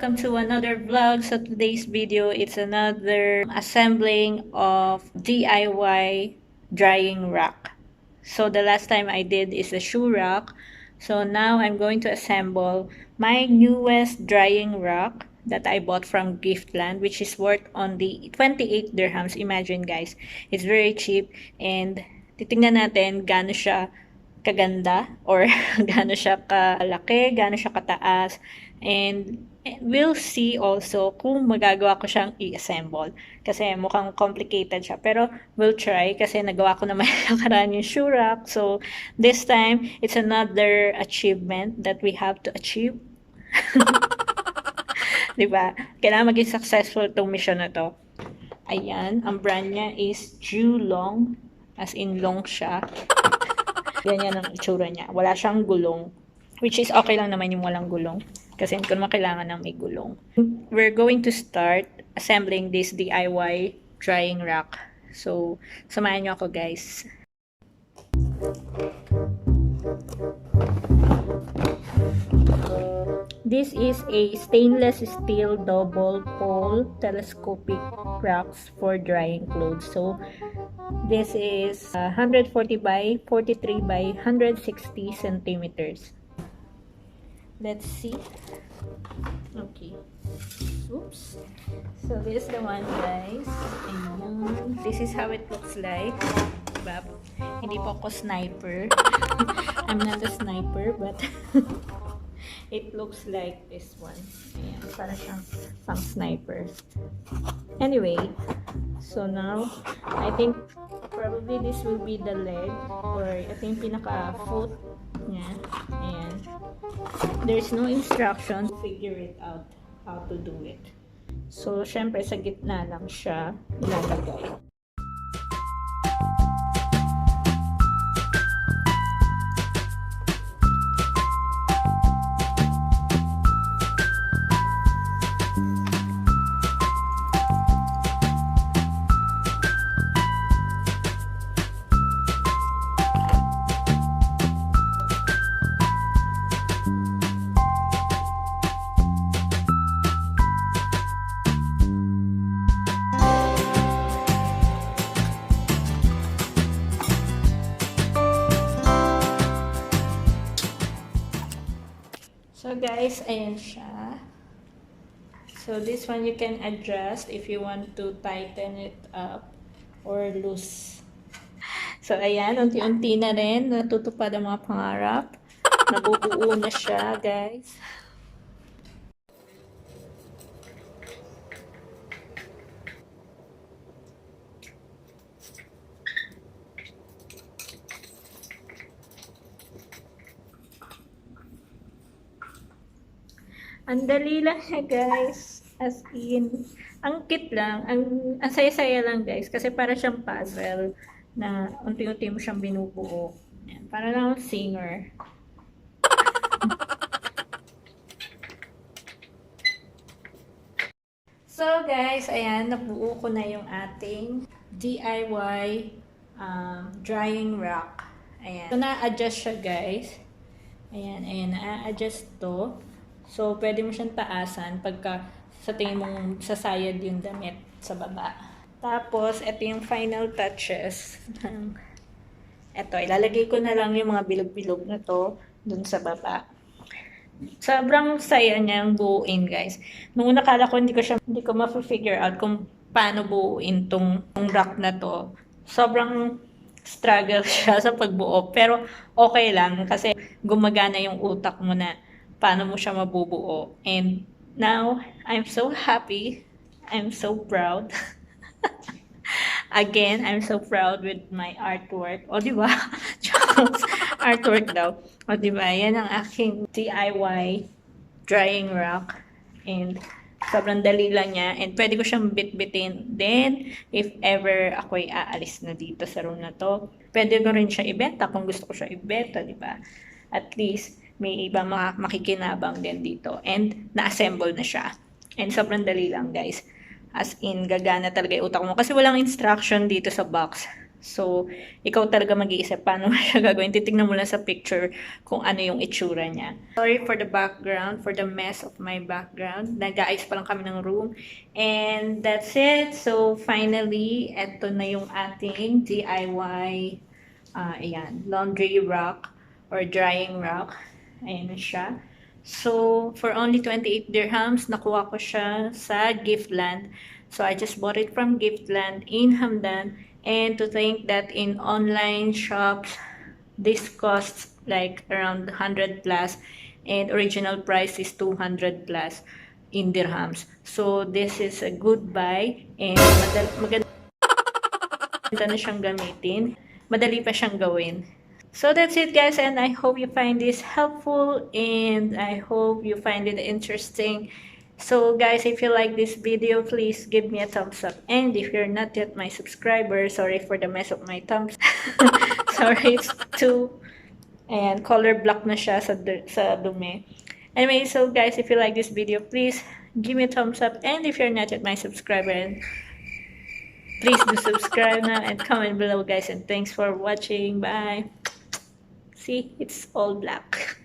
welcome to another vlog. So today's video, it's another assembling of DIY drying rack. So the last time I did is a shoe rack. So now I'm going to assemble my newest drying rack that I bought from Giftland, which is worth only 28 dirhams. Imagine guys, it's very cheap, and titingnan natin gaano siya kaganda or gaano siya kalaki, gaano siya kataas, and we'll see also kung magagawa ko siyang i-assemble kasi mukhang complicated siya, pero we'll try kasi nagawa ko naman nakaraan yung shoe rack. So this time it's another achievement that we have to achieve. Diba? Kailangan maging successful itong mission na to. Ayan, ang brand niya is Long, as in long siya. Ganyan ang itsura niya. Wala siyang gulong. Which is okay lang naman yung walang gulong. Kasi hindi ko naman kailangan ng may gulong. We're going to start assembling this DIY drying rack. So, samahan niyo ako guys. This is a stainless steel double pole telescopic racks for drying clothes. So, this is 140 by 43 by 160 centimeters. Let's see. Okay. Oops. So this is the one, guys. Ayan. This is how it looks like. Diba? Hindi po ako sniper. I'm not a sniper, but it looks like this one. Ayan. Para siyang pang sniper. Anyway, so now, I think probably this will be the leg, or ito yung pinaka-foot niya. Ayan. There's no instruction to figure it out how to do it. So, syempre, sa gitna lang siya ilalagay. So guys, ayan siya. So this one you can adjust if you want to tighten it up or loose. So ayan, unti-unti na rin natutupad ang mga pangarap. Nabubuo na siya, guys. Ang dali lang siya, guys. As in, ang cute lang. Ang saya-saya lang, guys. Kasi para siyang puzzle na unti-unti mo siyang binubuo. Ayan, para lang singer. So, guys, ayan. Nabuo ko na yung ating DIY drying rack. Ayan. So, na-adjust siya, guys. Ayan, ayan. Na-adjust to. So, pwede mo siyang taasan pagka sa tingin mong sasayad yung damit sa baba. Tapos, ito yung final touches. Ito, ilalagay ko na lang yung mga bilog-bilog na to dun sa baba. Sobrang saya niyang buuin, guys. Nung una kala ko hindi ko ma-figure out kung paano buuin tong rack na to. Sobrang struggle siya sa pagbuo. Pero okay lang kasi gumagana yung utak mo na paano mo siya mabubuo. And now, I'm so happy. I'm so proud. Again, I'm so proud with my artwork. O, diba? Artwork daw. O, diba? Yan ang aking DIY drying rack. And sobrang dali lang niya. And pwede ko siyang bit-bitin. Then, if ever ako'y aalis na dito sa room na to, pwede ko rin siya ibenta kung gusto ko siya ibenta, diba? At least, may iba makikinabang din dito. And na-assemble na siya. And sobrang dali lang, guys. As in, gagana talaga yung utak mo. Kasi walang instruction dito sa box. So, ikaw talaga mag-iisip paano mo siya gagawin. Titignan mo lang sa picture kung ano yung itsura niya. Sorry for the background, for the mess of my background. Nag-aayos pa lang kami ng room. And that's it. So, finally, eto na yung ating DIY ayan, laundry rack or drying rack. Ayan na siya. So, for only 28 dirhams, nakuha ko siya sa Giftland. So, I just bought it from Giftland in Hamdan. And to think that in online shops, this costs like around 100 plus and original price is 200 plus in dirhams. So, this is a good buy and maganda na siyang gamitin. Madali pa siyang gawin. So that's it guys, and I hope you find this helpful and I hope you find it interesting. So guys, if you like this video, please give me a thumbs up. And if you're not yet my subscriber, sorry for the mess of my thumbs. Sorry, it's too and color block na siya sa dumi. Anyway, so guys, if you like this video, please give me a thumbs up. And if you're not yet my subscriber, please do subscribe now and comment below guys. And thanks for watching. Bye. See, it's all black.